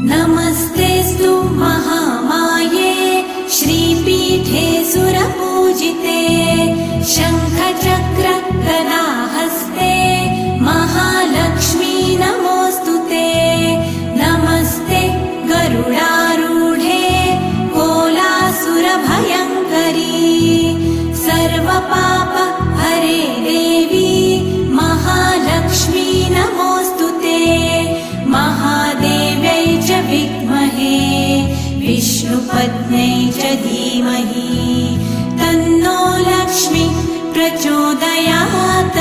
नमस्तेऽस्तु महामाये श्रीपीठे सुरपूजिते शङ्खचक्र गदाहस्ते महालक्ष्मी नमोऽस्तुते। नमस्ते गरुडारूढे कोलासुरभयङ्करी सर्वपाप हरे देवी महालक्ष्मी नमोऽस्तुते। महादेव्यै च विद्महे विष्णुपत्न्यै च धीमहि तन्नो लक्ष्मी प्रचोदयात्।